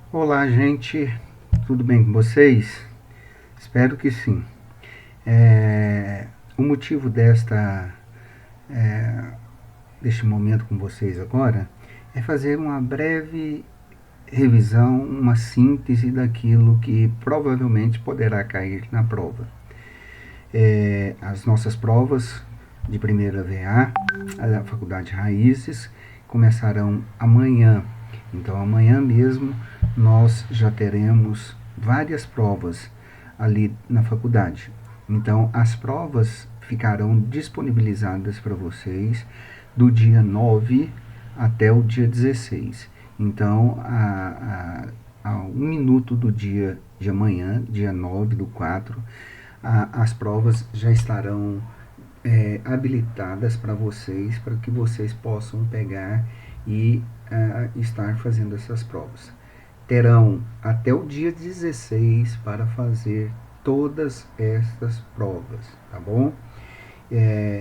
Olá, gente, tudo bem com vocês? Espero que sim. O motivo deste momento com vocês agora é fazer uma breve revisão, uma síntese daquilo que provavelmente poderá cair na prova. As nossas provas de primeira VA, a Faculdade Raízes, começarão amanhã. Então, amanhã mesmo nós já teremos várias provas ali na faculdade. Então, as provas ficarão disponibilizadas para vocês do dia 9 até o dia 16. Então, a 1 minuto do dia de amanhã, dia 9/4, as provas já estarão habilitadas para vocês, para que vocês possam pegar e estar fazendo essas provas. Terão até o dia 16 para fazer todas estas provas, tá bom?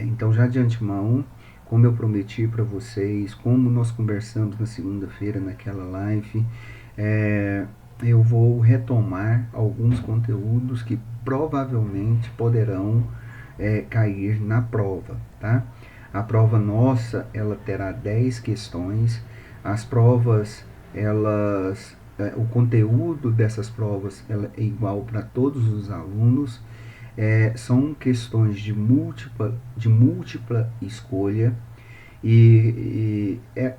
Então, já de antemão, como eu prometi para vocês, como nós conversamos na segunda-feira naquela live, eu vou retomar alguns conteúdos que provavelmente poderão cair na prova, tá? A prova nossa, ela terá 10 questões. As provas, o conteúdo dessas provas ela é igual para todos os alunos. São questões de múltipla escolha.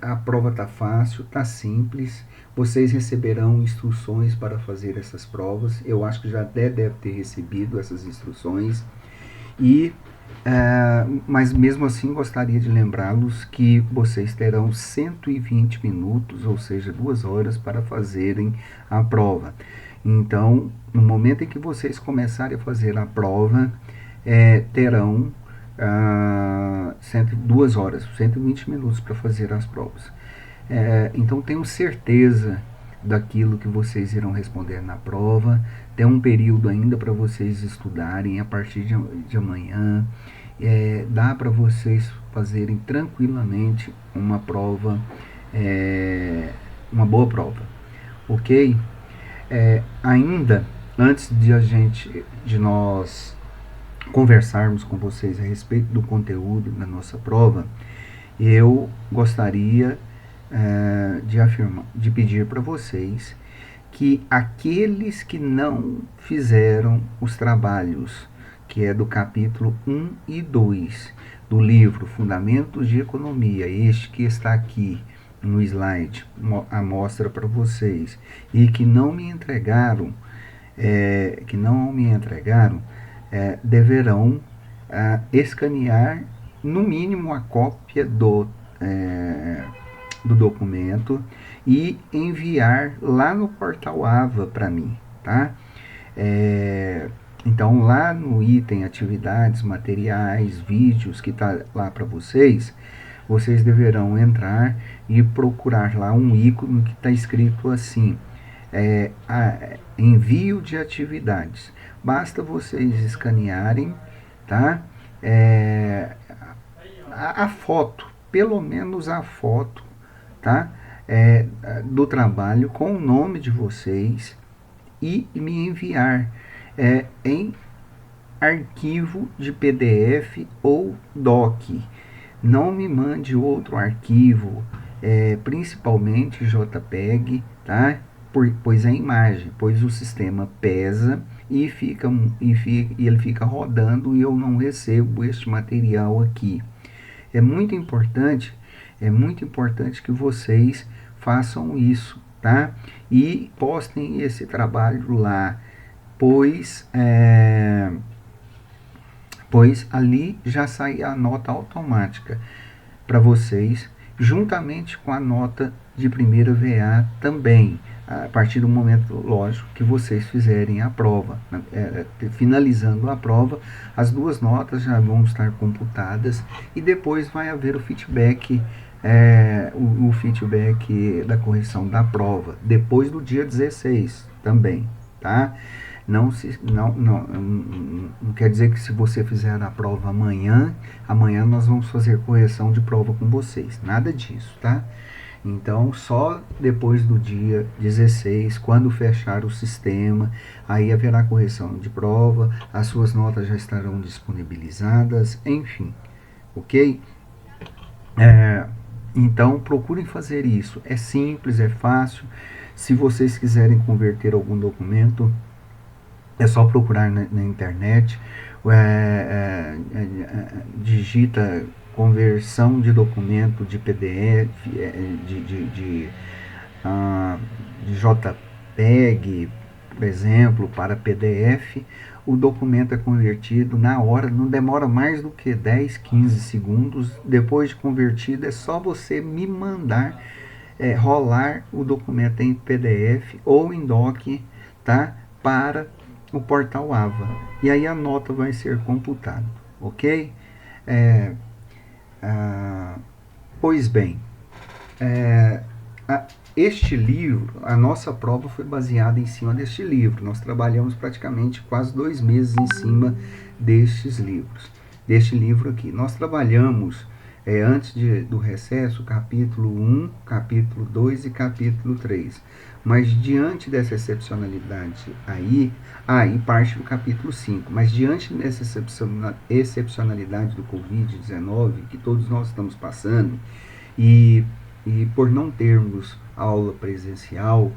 A prova tá fácil, tá simples. Vocês receberão instruções para fazer essas provas. Eu acho que já deve ter recebido essas instruções. Mas mesmo assim gostaria de lembrá-los que vocês terão 120 minutos, ou seja, 2 horas para fazerem a prova. Então, no momento em que vocês começarem a fazer a prova, terão 2 horas, 120 minutos para fazer as provas. Então, tenho certeza daquilo que vocês irão responder na prova. Tem um período ainda para vocês estudarem a partir de amanhã. Dá para vocês fazerem tranquilamente uma prova, uma boa prova, ok? Ainda antes de nós conversarmos com vocês a respeito do conteúdo da nossa prova, eu gostaria de pedir para vocês que aqueles que não fizeram os trabalhos, que é do capítulo 1 e 2 do livro Fundamentos de Economia, este que está aqui no slide, a mostra para vocês, e que não me entregaram, deverão escanear no mínimo a cópia do documento e enviar lá no portal AVA para mim, tá? Então, lá no item atividades, materiais, vídeos que está lá para vocês, vocês deverão entrar e procurar lá um ícone que está escrito assim, envio de atividades. Basta vocês escanearem, tá? A foto, pelo menos a foto, tá? Do trabalho com o nome de vocês e me enviar em arquivo de PDF ou DOC. Não me mande outro arquivo, principalmente JPEG, tá? Pois é imagem, pois o sistema pesa e ele fica rodando e eu não recebo este material aqui. É muito importante que vocês façam isso, tá? E postem esse trabalho lá, pois ali já sai a nota automática para vocês, juntamente com a nota de primeira VA também, a partir do momento, lógico, que vocês fizerem a prova. Finalizando a prova, as 2 notas já vão estar computadas e depois vai haver o feedback, o feedback da correção da prova, depois do dia 16 também, tá? Não quer dizer que se você fizer a prova amanhã nós vamos fazer correção de prova com vocês, nada disso, tá? Então, só depois do dia 16, quando fechar o sistema, aí haverá correção de prova, as suas notas já estarão disponibilizadas, enfim, ok? Então, procurem fazer isso. É simples, é fácil. Se vocês quiserem converter algum documento, é só procurar na internet, digita conversão de documento de PDF, de JPEG, por exemplo, para PDF. O documento é convertido na hora, não demora mais do que 10, 15 segundos. Depois de convertido, é só você me mandar rolar o documento em PDF ou em doc, tá? Para o portal AVA. E aí a nota vai ser computada, ok? É, pois bem, é, este livro, a nossa prova foi baseada em cima deste livro. Nós trabalhamos praticamente quase 2 meses em cima destes livros, deste livro aqui. Nós trabalhamos, antes do recesso, capítulo 1, capítulo 2 e capítulo 3. Mas diante dessa excepcionalidade aí, e parte do capítulo 5, mas diante dessa excepcionalidade do Covid-19 que todos nós estamos passando, e por não termos aula presencial,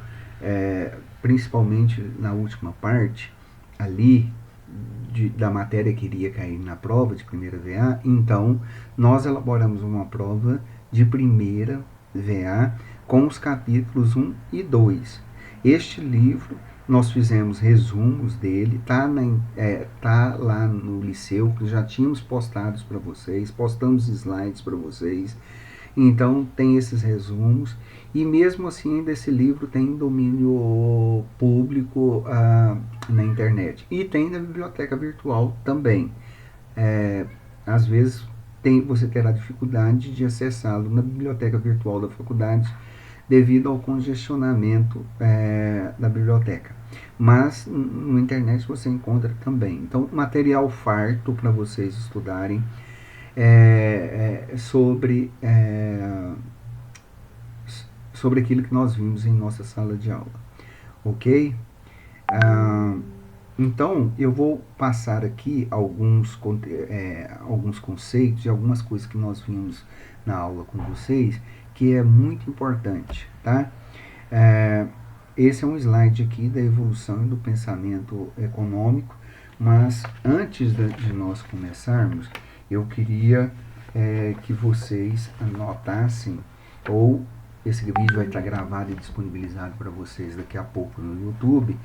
principalmente na última parte ali da matéria que iria cair na prova de primeira VA, então nós elaboramos uma prova de primeira VA com os capítulos 1 e 2. Este livro nós fizemos resumos dele, tá lá no Liceu, que já tínhamos postados para vocês, postamos slides para vocês. Então tem esses resumos, e mesmo assim ainda esse livro tem domínio público na internet, e tem na biblioteca virtual também. Às vezes você terá dificuldade de acessá-lo na biblioteca virtual da faculdade devido ao congestionamento da biblioteca, mas na internet você encontra também. Então, material farto para vocês estudarem sobre aquilo que nós vimos em nossa sala de aula, ok? Então, eu vou passar aqui alguns conceitos e algumas coisas que nós vimos na aula com vocês, que é muito importante, tá? Esse é um slide aqui da evolução do pensamento econômico, mas antes de nós começarmos, eu queria que vocês anotassem, ou esse vídeo vai estar gravado e disponibilizado para vocês daqui a pouco no YouTube,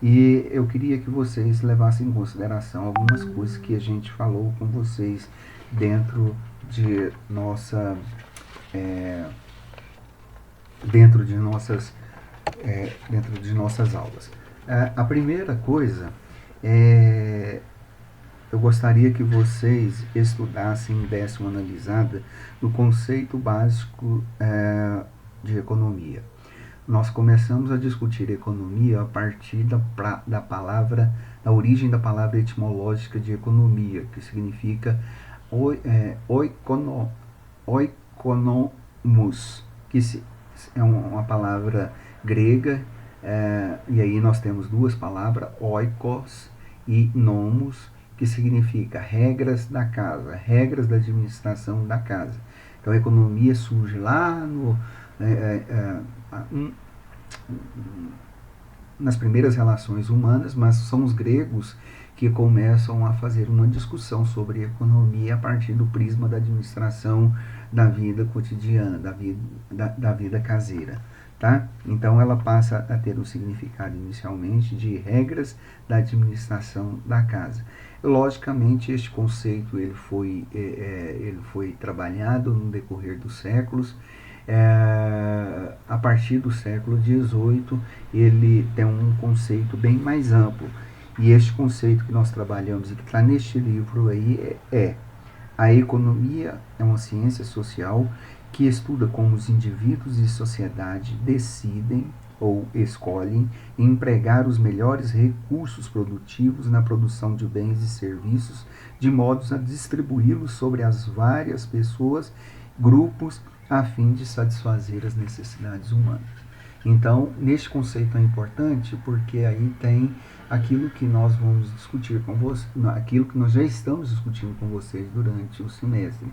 e eu queria que vocês levassem em consideração algumas coisas que a gente falou com vocês dentro de nossas aulas. A primeira coisa eu gostaria que vocês estudassem e dessem uma analisada no conceito básico de economia. Nós começamos a discutir economia a partir da origem da palavra etimológica de economia, que significa oikonomos, que é uma palavra grega, e aí nós temos duas palavras, oikos e nomos, que significa regras da casa, regras da administração da casa. Então a economia surge lá nas primeiras relações humanas, mas são os gregos que começam a fazer uma discussão sobre economia a partir do prisma da administração da vida cotidiana, da vida caseira. Tá? Então ela passa a ter o significado inicialmente de regras da administração da casa. Logicamente este conceito ele foi trabalhado no decorrer dos séculos. A partir do século XVIII ele tem um conceito bem mais amplo, e este conceito que nós trabalhamos e que está neste livro aí a economia é uma ciência social que estuda como os indivíduos e sociedade decidem ou escolhem empregar os melhores recursos produtivos na produção de bens e serviços, de modo a distribuí-los sobre as várias pessoas, grupos a fim de satisfazer as necessidades humanas. Então, neste conceito é importante porque aí tem aquilo que nós vamos discutir com vocês, aquilo que nós já estamos discutindo com vocês durante o semestre.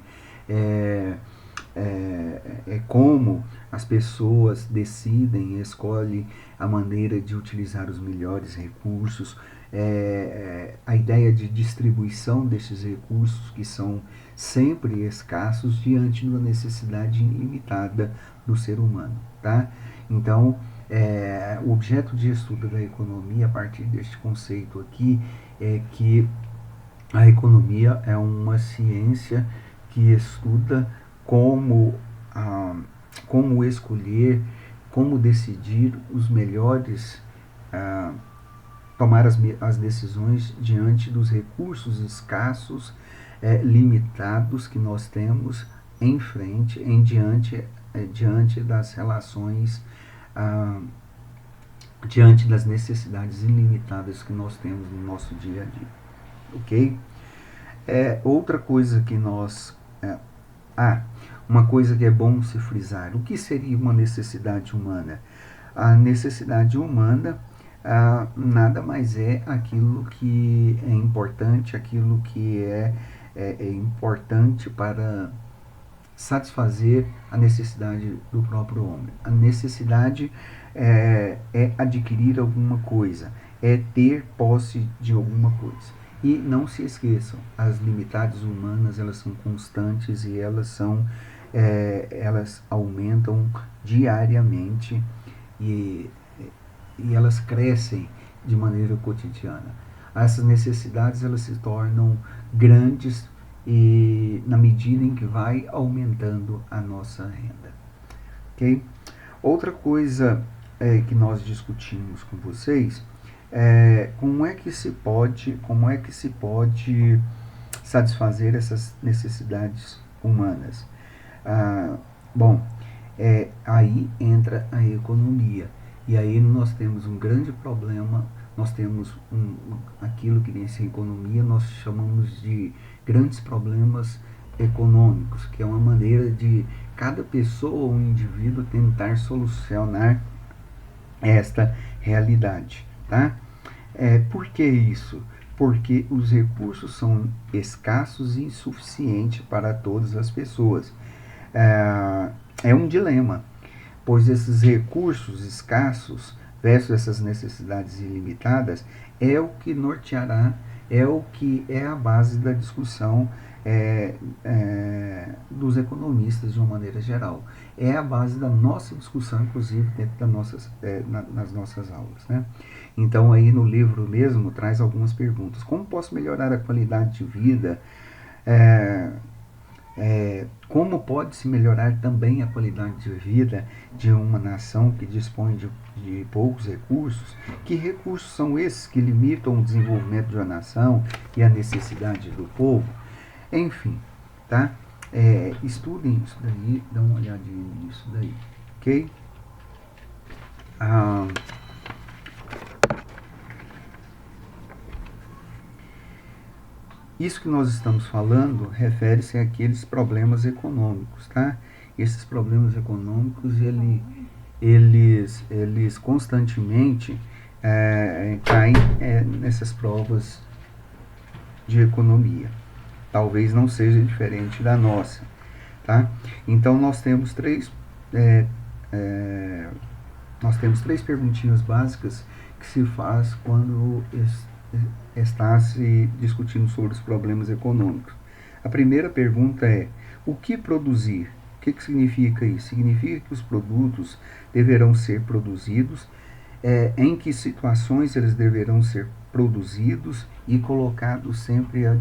Como as pessoas decidem, escolhem a maneira de utilizar os melhores recursos, a ideia de distribuição desses recursos que são sempre escassos diante da necessidade ilimitada do ser humano, tá? Então, o objeto de estudo da economia, a partir deste conceito aqui, é que a economia é uma ciência que estuda como escolher, como decidir os melhores, tomar as decisões diante dos recursos escassos, limitados que nós temos em frente, diante das relações, diante das necessidades ilimitadas que nós temos no nosso dia a dia. Ok? Outra coisa que nós... uma coisa que é bom se frisar. O que seria uma necessidade humana? A necessidade humana nada mais é aquilo que é importante, aquilo que é importante para satisfazer a necessidade do próprio homem. A necessidade é adquirir alguma coisa, é ter posse de alguma coisa. E não se esqueçam, as limitadas humanas, elas são constantes e elas aumentam diariamente e elas crescem de maneira cotidiana. Essas necessidades, elas se tornam grandes e na medida em que vai aumentando a nossa renda. Ok? Outra coisa que nós discutimos com vocês como é que se pode satisfazer essas necessidades humanas. Aí entra a economia, e aí nós temos um grande problema. Nós temos aquilo que nessa economia nós chamamos de grandes problemas econômicos, que é uma maneira de cada pessoa ou indivíduo tentar solucionar esta realidade, tá? Por que isso? Porque os recursos são escassos e insuficientes para todas as pessoas. É um dilema, pois esses recursos escassos versus essas necessidades ilimitadas é o que norteará, é o que é a base da discussão dos economistas de uma maneira geral. É a base da nossa discussão, inclusive, dentro nas nossas aulas, né? Então, aí no livro mesmo, traz algumas perguntas. Como posso melhorar a qualidade de vida? Como pode-se melhorar também a qualidade de vida de uma nação que dispõe de poucos recursos? Que recursos são esses que limitam o desenvolvimento de uma nação e a necessidade do povo? Enfim, tá? Estudem isso daí, dão uma olhadinha nisso daí, ok? Isso que nós estamos falando refere-se àqueles problemas econômicos, tá? Esses problemas econômicos, eles constantemente caem nessas provas de economia. Talvez não seja diferente da nossa, tá? Então nós temos três perguntinhas básicas que se faz quando está se discutindo sobre os problemas econômicos. A primeira pergunta é: o que produzir? O que significa isso? Significa que os produtos deverão ser produzidos, em que situações eles deverão ser produzidos e colocados sempre à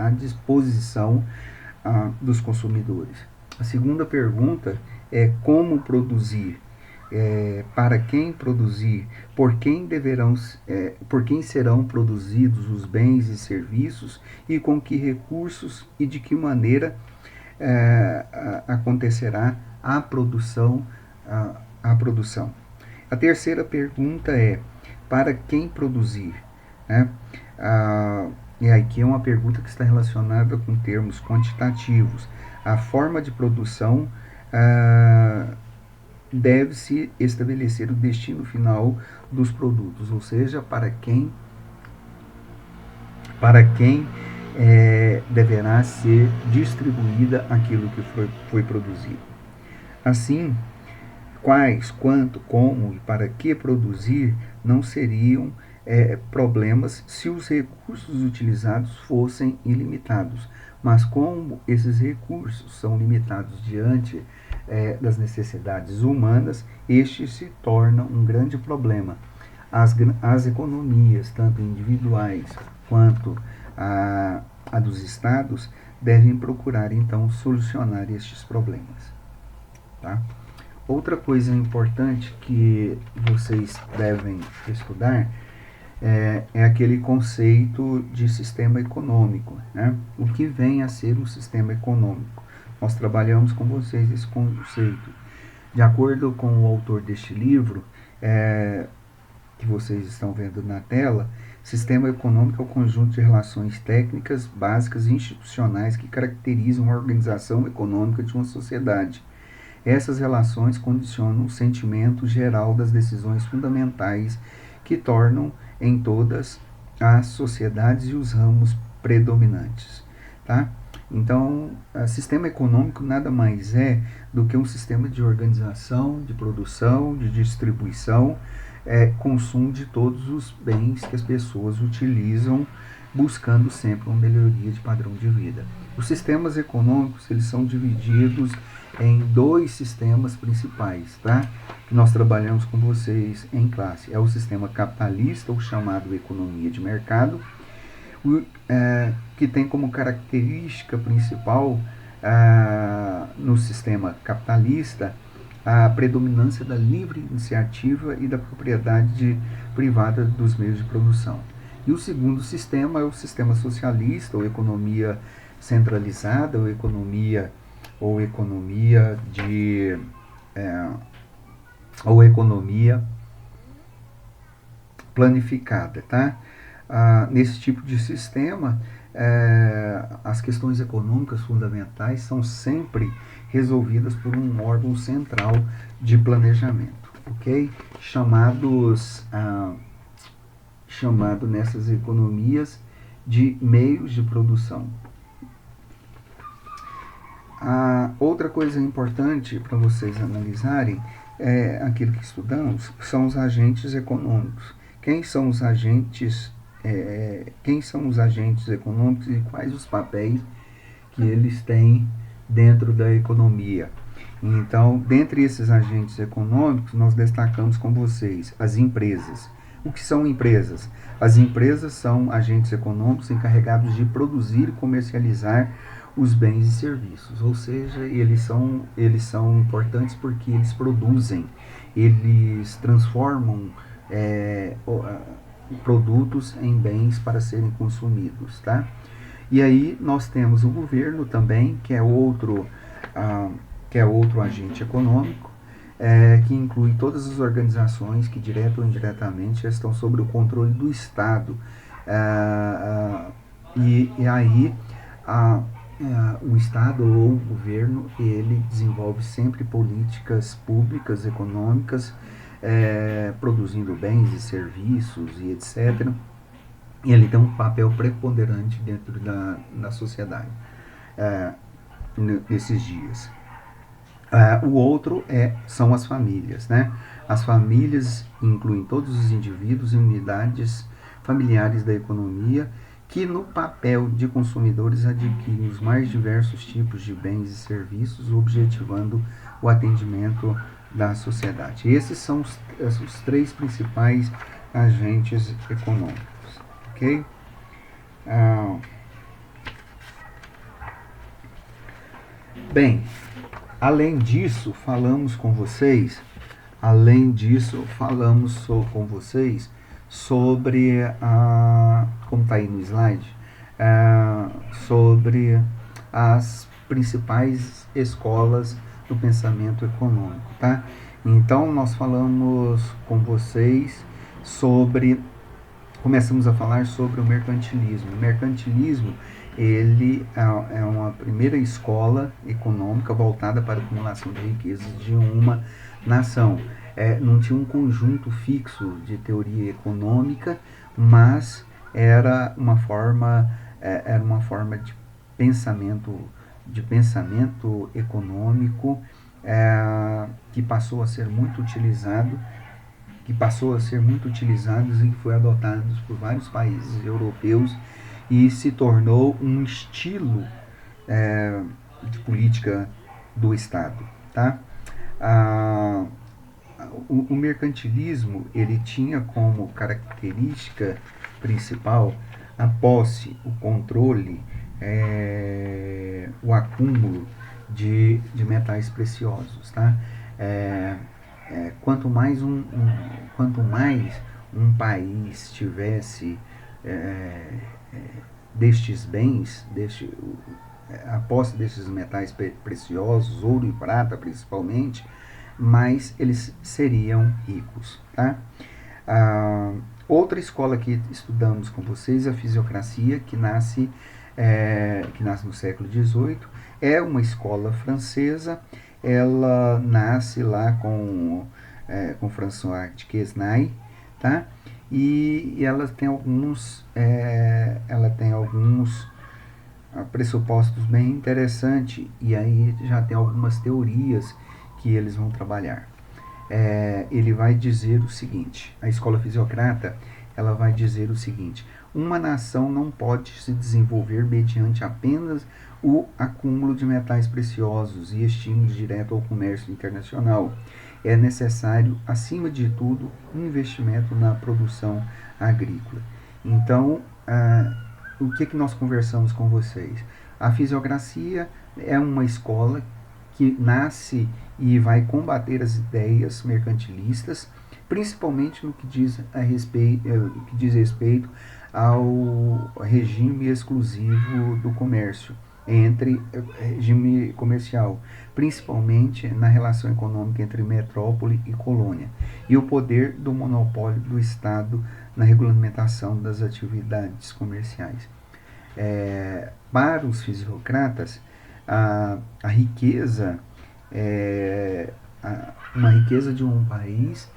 disposição dos consumidores. A segunda pergunta é: como produzir? Para quem produzir? Por quem serão produzidos os bens e serviços, e com que recursos e de que maneira acontecerá a produção? A terceira pergunta é: para quem produzir? E aqui é uma pergunta que está relacionada com termos quantitativos. a forma de produção, deve-se estabelecer o destino final dos produtos, ou seja, para quem deverá ser distribuída aquilo que foi produzido. Assim, quais, quanto, como e para que produzir não seriam problemas se os recursos utilizados fossem ilimitados. Mas como esses recursos são limitados diante das necessidades humanas, este se torna um grande problema. As economias, tanto individuais quanto a dos estados, devem procurar então solucionar estes problemas. Tá? Outra coisa importante que vocês devem estudar é aquele conceito de sistema econômico, né? O que vem a ser um sistema econômico? Nós trabalhamos com vocês esse conceito. De acordo com o autor deste livro, que vocês estão vendo na tela, sistema econômico é o conjunto de relações técnicas, básicas e institucionais que caracterizam a organização econômica de uma sociedade. Essas relações condicionam o sentimento geral das decisões fundamentais que tornam em todas as sociedades e os ramos predominantes. Tá? Então, o sistema econômico nada mais é do que um sistema de organização, de produção, de distribuição, consumo de todos os bens que as pessoas utilizam, buscando sempre uma melhoria de padrão de vida. Os sistemas econômicos, eles são divididos em dois sistemas principais, tá? Que nós trabalhamos com vocês em classe. É o sistema capitalista, ou chamado economia de mercado, que tem como característica principal no sistema capitalista a predominância da livre iniciativa e da propriedade privada dos meios de produção. E o segundo sistema é o sistema socialista, ou economia centralizada, ou economia planificada, tá? Nesse tipo de sistema, as questões econômicas fundamentais são sempre resolvidas por um órgão central de planejamento, ok? Chamado nessas economias de meios de produção. Outra coisa importante para vocês analisarem aquilo que estudamos são os agentes econômicos. Quem são os agentes econômicos e quais os papéis que eles têm dentro da economia? Então, dentre esses agentes econômicos, nós destacamos com vocês as empresas. O que são empresas? As empresas são agentes econômicos encarregados de produzir e comercializar os bens e serviços, ou seja, eles são importantes porque eles produzem, eles transformam produtos em bens para serem consumidos, tá? E aí nós temos o governo também, que é outro agente econômico, que inclui todas as organizações que direta ou indiretamente estão sob o controle do Estado. E aí o Estado ou o governo, ele desenvolve sempre políticas públicas econômicas, produzindo bens e serviços e etc. E ele tem um papel preponderante dentro da sociedade nesses dias. O outro são as famílias, né? As famílias incluem todos os indivíduos e unidades familiares da economia que, no papel de consumidores, adquirem os mais diversos tipos de bens e serviços, objetivando o atendimento da sociedade. Esses são os três principais agentes econômicos, ok? Bem, além disso, falamos com vocês sobre, como está aí no slide, sobre as principais escolas do pensamento econômico, tá? Então, nós falamos com vocês começamos a falar sobre o mercantilismo. O mercantilismo, ele é uma primeira escola econômica voltada para a acumulação de riquezas de uma nação. Não tinha um conjunto fixo de teoria econômica, mas era uma forma de pensamento econômico que passou a ser muito utilizado e que foi adotado por vários países europeus e se tornou um estilo de política do Estado, tá? Ah, o mercantilismo ele tinha como característica principal a posse, o controle, o acúmulo de metais preciosos, tá? Quanto mais um país tivesse destes bens, a posse desses metais preciosos, ouro e prata principalmente, mais eles seriam ricos. Tá? Outra escola que estudamos com vocês é a fisiocracia, que nasce no século XVIII, é uma escola francesa, ela nasce lá com François de Quesnay, tá? E ela tem alguns pressupostos bem interessantes, e aí já tem algumas teorias que eles vão trabalhar. Ele vai dizer o seguinte, a escola fisiocrata, ela vai dizer o seguinte: uma nação não pode se desenvolver mediante apenas o acúmulo de metais preciosos e estímulos direto ao comércio internacional. É necessário, acima de tudo, um investimento na produção agrícola. Então, o que nós conversamos com vocês? A fisiocracia é uma escola que nasce e vai combater as ideias mercantilistas, principalmente no que diz respeito ao regime exclusivo do comércio, entre regime comercial, principalmente na relação econômica entre metrópole e colônia, e o poder do monopólio do Estado na regulamentação das atividades comerciais. Para os fisiocratas, a riqueza, uma riqueza de um país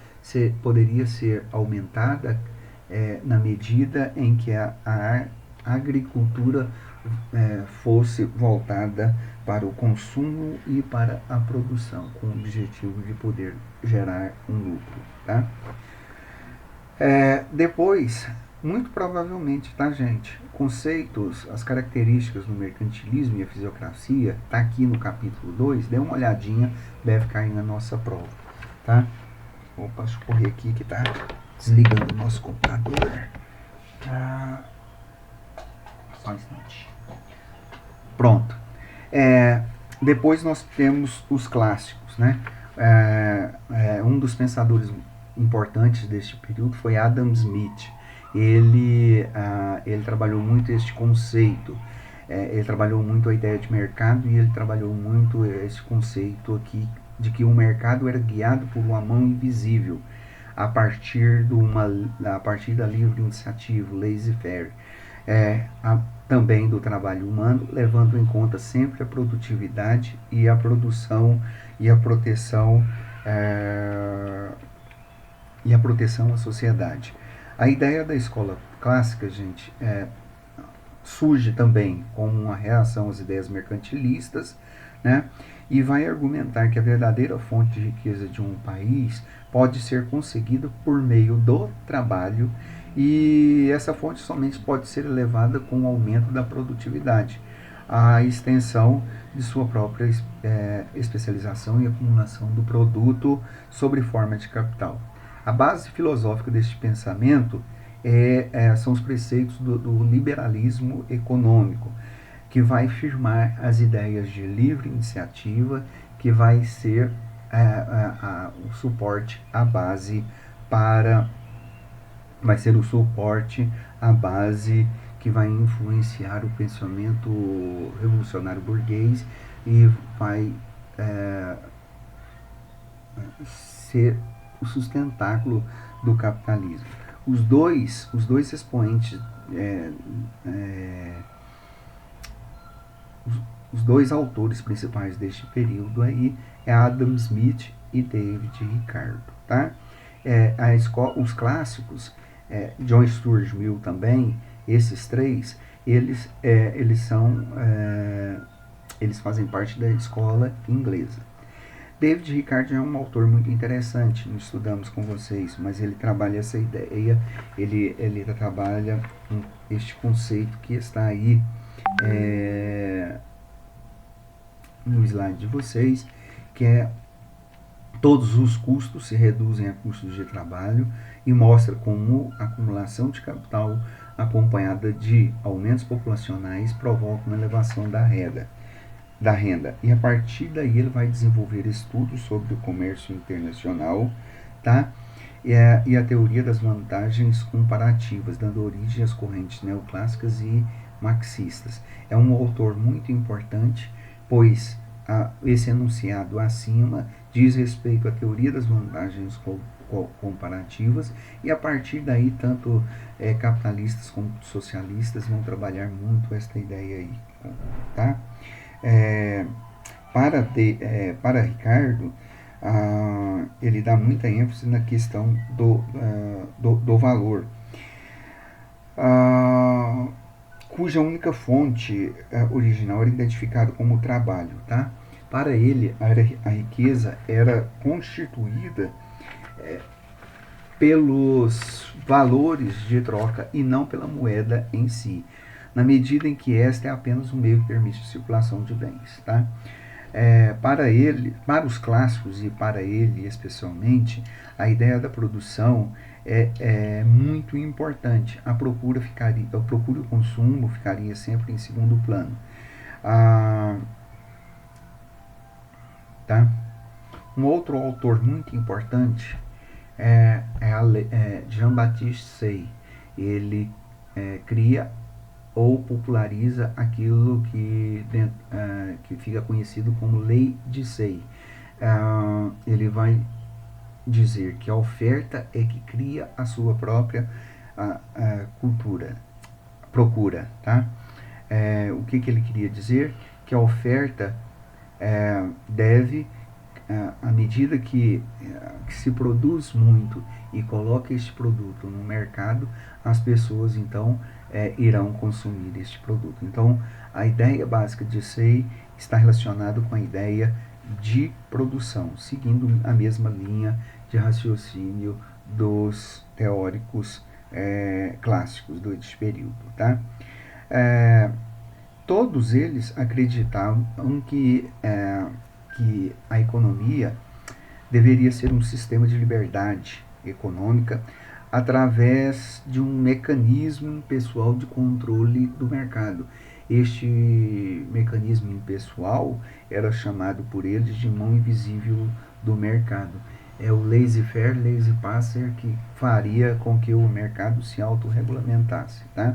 poderia ser aumentada na medida em que a agricultura fosse voltada para o consumo e para a produção, com o objetivo de poder gerar um lucro. Tá? Depois, muito provavelmente, tá, gente? Conceitos, as características do mercantilismo e a fisiocracia, tá aqui no capítulo 2, dê uma olhadinha, deve cair na nossa prova, tá? Opa, deixa eu correr aqui que tá desligando o nosso computador. Só um instante. Pronto. Depois nós temos os clássicos, né? Um dos pensadores importantes deste período foi Adam Smith. Ele trabalhou muito este conceito, ele trabalhou muito a ideia de mercado, e ele trabalhou muito esse conceito aqui de que o mercado era guiado por uma mão invisível a partir da livre iniciativa, laissez-faire, também do trabalho humano, levando em conta sempre a produtividade e a produção e a proteção à sociedade. A ideia da escola clássica, gente, surge também como uma reação às ideias mercantilistas, né? E vai argumentar que a verdadeira fonte de riqueza de um país pode ser conseguida por meio do trabalho, e essa fonte somente pode ser elevada com o aumento da produtividade, a extensão de sua própria especialização e acumulação do produto sob forma de capital. A base filosófica deste pensamento são os preceitos do liberalismo econômico, que vai firmar as ideias de livre iniciativa, que vai ser o suporte, a base vai ser o suporte, a base que vai influenciar o pensamento revolucionário burguês e vai ser o sustentáculo do capitalismo. Os dois expoentes os dois autores principais deste período aí é Adam Smith e David Ricardo, tá? Os clássicos, John Stuart Mill também, esses três, eles fazem parte da escola inglesa. David Ricardo é um autor muito interessante, não estudamos com vocês, mas ele trabalha essa ideia, ele trabalha este conceito que está aí no slide de vocês, que é todos os custos se reduzem a custos de trabalho, e mostra como a acumulação de capital acompanhada de aumentos populacionais provoca uma elevação da renda. E a partir daí ele vai desenvolver estudos sobre o comércio internacional, tá? E a teoria das vantagens comparativas, dando origem às correntes neoclássicas e marxistas. É um autor muito importante, pois esse enunciado acima diz respeito à teoria das vantagens comparativas, e a partir daí tanto capitalistas como socialistas vão trabalhar muito esta ideia aí, tá? Para Ricardo, ele dá muita ênfase na questão do valor, cuja única fonte original era identificada como o trabalho, tá? Para ele, a riqueza era constituída pelos valores de troca e não pela moeda em si, na medida em que esta é apenas um meio que permite a circulação de bens, tá? Para os clássicos e para ele especialmente, a ideia da produção é muito importante. A procura e o consumo ficaria sempre em segundo plano. Tá? Um outro autor muito importante é Jean-Baptiste Say. Ele cria ou populariza aquilo que fica conhecido como Lei de Say. Ele vai dizer que a oferta é que cria a sua própria procura, tá? O que ele queria dizer? Que a oferta deve, à medida que se produz muito e coloca este produto no mercado, as pessoas então irão consumir este produto. Então, a ideia básica de Say está relacionada com a ideia de produção, seguindo a mesma linha de raciocínio dos teóricos clássicos deste período, tá? Todos eles acreditavam que a economia deveria ser um sistema de liberdade econômica através de um mecanismo impessoal de controle do mercado. Este mecanismo impessoal era chamado por eles de mão invisível do mercado. É o laissez-faire, laissez-passer, que faria com que o mercado se autorregulamentasse, tá?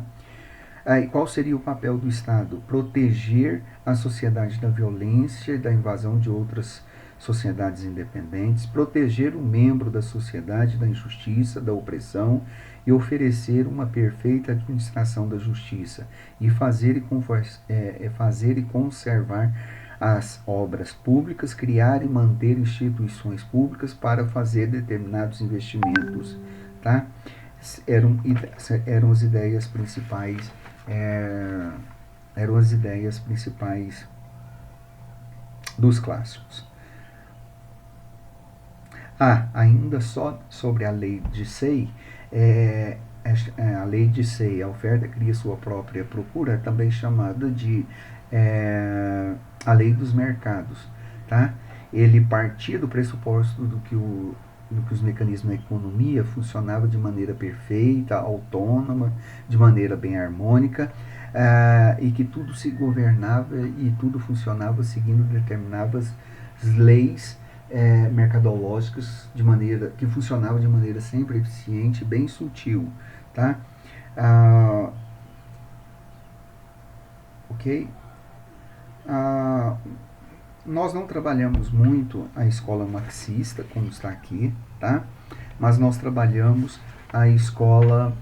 E qual seria o papel do Estado? Proteger a sociedade da violência e da invasão de outras sociedades independentes, proteger o membro da sociedade da injustiça, da opressão, e oferecer uma perfeita administração da justiça, e fazer e conservar as obras públicas, criar e manter instituições públicas para fazer determinados investimentos, tá? Eram as ideias principais dos clássicos. Ainda só sobre a lei de Say, a lei de Say, a oferta cria sua própria procura, também chamada de a lei dos mercados, tá? Ele partia do pressuposto do que os mecanismos da economia funcionavam de maneira perfeita, autônoma, de maneira bem harmônica, e que tudo se governava e tudo funcionava seguindo determinadas leis mercadológicas que funcionavam de maneira sempre eficiente, bem sutil, tá? Ok? Nós não trabalhamos muito a escola marxista, como está aqui, tá? Mas nós trabalhamos a escola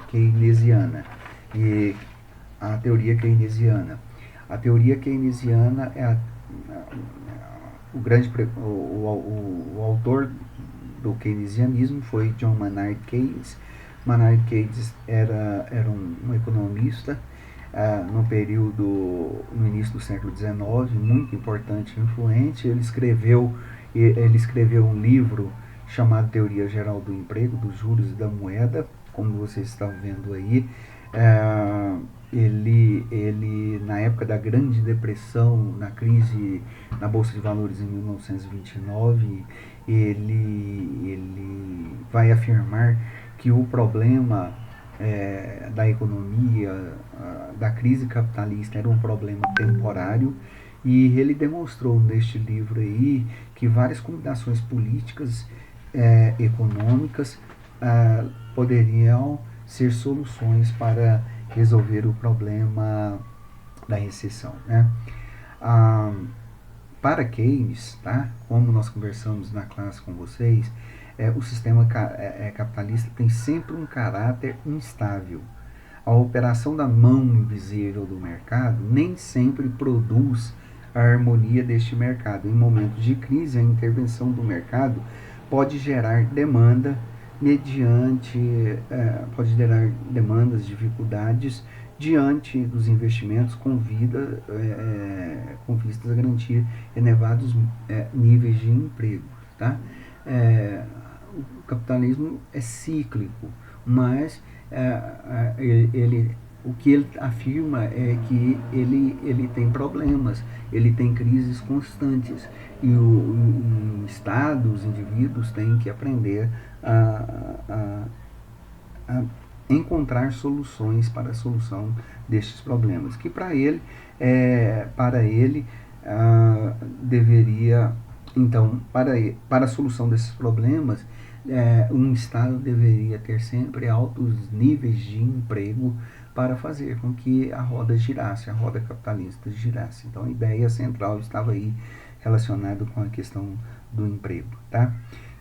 keynesiana e a teoria keynesiana. A teoria keynesiana é o autor do keynesianismo foi John Maynard Keynes. Maynard Keynes era um economista no início do século XIX, muito importante e influente. Ele escreveu um livro chamado Teoria Geral do Emprego, dos Juros e da Moeda, como vocês estão vendo aí. Ele, na época da Grande Depressão, na crise na Bolsa de Valores em 1929, ele vai afirmar que o problema da economia, da crise capitalista, era um problema temporário, e ele demonstrou neste livro aí que várias combinações políticas econômicas poderiam ser soluções para resolver o problema da recessão, né? Para Keynes, tá? Como nós conversamos na classe com vocês, o sistema capitalista tem sempre um caráter instável. A operação da mão invisível do mercado nem sempre produz a harmonia deste mercado. Em momentos de crise, a intervenção do mercado pode gerar demanda pode gerar demandas, dificuldades diante dos investimentos com vistas a garantir elevados níveis de emprego, tá? O capitalismo é cíclico, mas o que ele afirma é que ele tem problemas, ele tem crises constantes, e o Estado, os indivíduos têm que aprender a encontrar soluções para a solução destes problemas, que para ele deveria, então, para a solução desses problemas, um Estado deveria ter sempre altos níveis de emprego para fazer com que a roda girasse, a roda capitalista girasse. Então a ideia central estava aí relacionada com a questão do emprego, tá?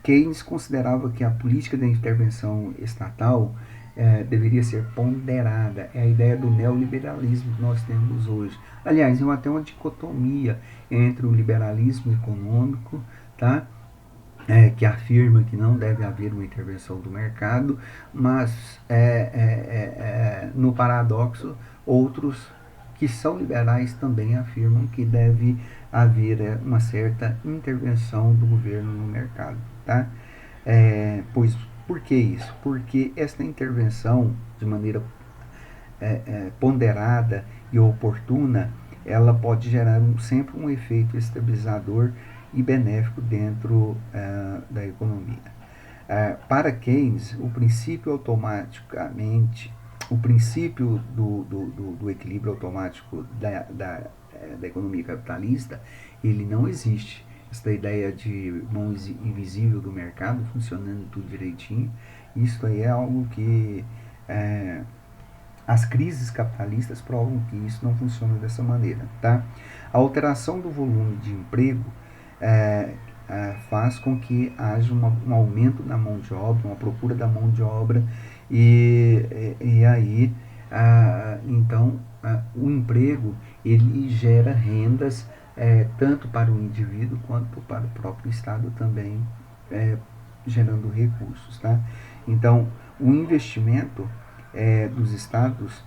Keynes considerava que a política de intervenção estatal deveria ser ponderada. É a ideia do neoliberalismo que nós temos hoje. Aliás, é até uma dicotomia entre o liberalismo econômico, tá? Que afirma que não deve haver uma intervenção do mercado, mas no paradoxo, outros que são liberais também afirmam que deve haver uma certa intervenção do governo no mercado, tá? Pois por que isso? Porque esta intervenção, de maneira ponderada e oportuna, ela pode gerar sempre um efeito estabilizador e benéfico dentro da economia. Para Keynes, o princípio do equilíbrio automático da economia capitalista, ele não existe. Essa ideia de mão invisível do mercado funcionando tudo direitinho, isso aí é algo que as crises capitalistas provam que isso não funciona dessa maneira, tá? A alteração do volume de emprego faz com que haja um aumento da mão de obra, uma procura da mão de obra, e aí então o emprego ele gera rendas tanto para o indivíduo quanto para o próprio Estado também, gerando recursos, tá? Então o investimento dos Estados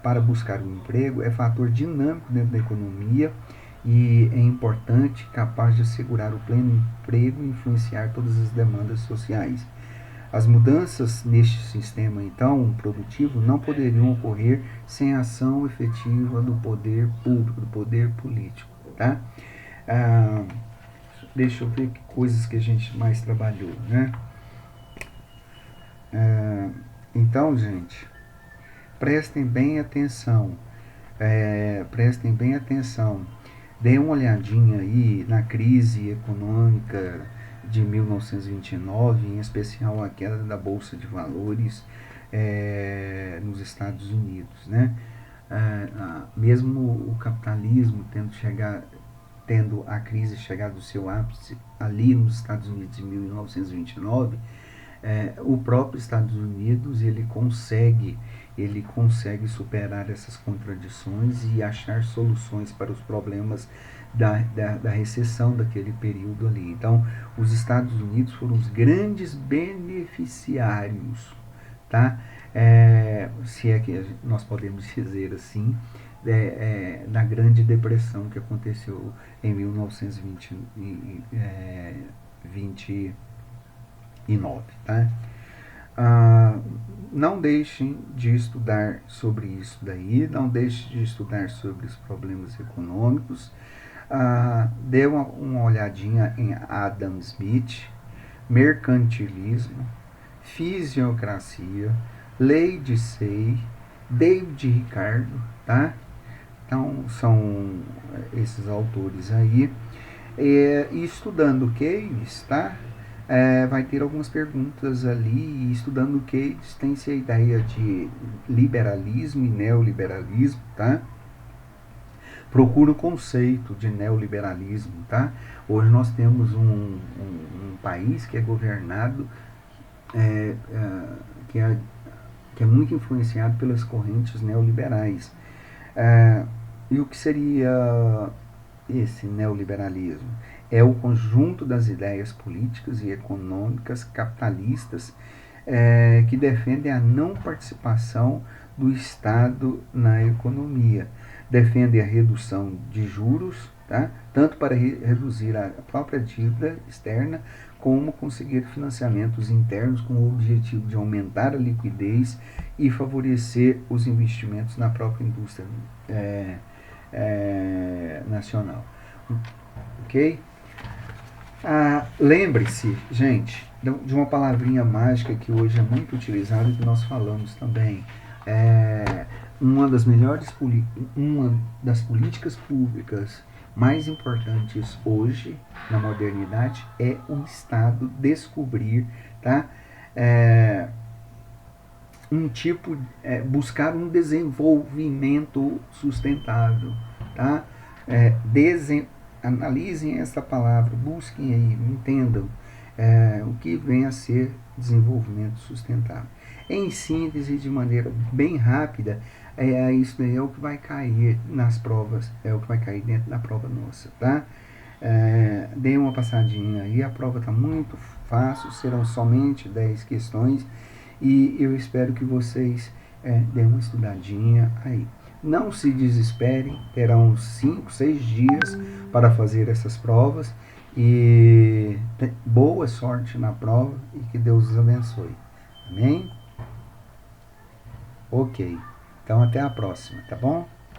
para buscar um emprego é fator dinâmico dentro da economia e é importante, capaz de assegurar o pleno emprego e influenciar todas as demandas sociais. As mudanças neste sistema, então, produtivo, não poderiam ocorrer sem a ação efetiva do poder público, do poder político, tá? Deixa eu ver que coisas que a gente mais trabalhou, né? Então, gente, prestem bem atenção, deem uma olhadinha aí na crise econômica de 1929, em especial a queda da Bolsa de Valores nos Estados Unidos, né? Mesmo o capitalismo tendo a crise chegado ao seu ápice ali nos Estados Unidos em 1929, O próprio Estados Unidos ele consegue superar essas contradições e achar soluções para os problemas da recessão daquele período ali. Então, os Estados Unidos foram os grandes beneficiários, tá? Se é que nós podemos dizer assim, da Grande Depressão que aconteceu em 1929, tá? Ah, não deixem de estudar sobre isso daí, não deixem de estudar sobre os problemas econômicos. Dê uma olhadinha em Adam Smith, mercantilismo, fisiocracia, lei de Say, David Ricardo, tá? Então são esses autores aí. E estudando Keynes, tá? Vai ter algumas perguntas ali. E estudando Keynes tem-se a ideia de liberalismo e neoliberalismo, tá? Procura o conceito de neoliberalismo, tá? Hoje nós temos um país que é governado, que é muito influenciado pelas correntes neoliberais. E o que seria esse neoliberalismo? É o conjunto das ideias políticas e econômicas capitalistas que defendem a não participação do Estado na economia. Defendem a redução de juros, tá? Tanto para reduzir a própria dívida externa, como conseguir financiamentos internos com o objetivo de aumentar a liquidez e favorecer os investimentos na própria indústria nacional. Ok? Lembre-se, gente, de uma palavrinha mágica que hoje é muito utilizada e que nós falamos também. Uma das políticas públicas mais importantes hoje, na modernidade, é o Estado descobrir, tá? Buscar um desenvolvimento sustentável, tá? Analisem essa palavra, busquem aí, entendam o que vem a ser desenvolvimento sustentável. Em síntese, de maneira bem rápida, isso daí é o que vai cair nas provas, é o que vai cair dentro da prova nossa, tá? Dê uma passadinha aí, a prova está muito fácil, serão somente 10 questões e eu espero que vocês deem uma estudadinha aí. Não se desesperem, terão 5, 6 dias para fazer essas provas e boa sorte na prova e que Deus os abençoe. Amém? Ok, então até a próxima, tá bom?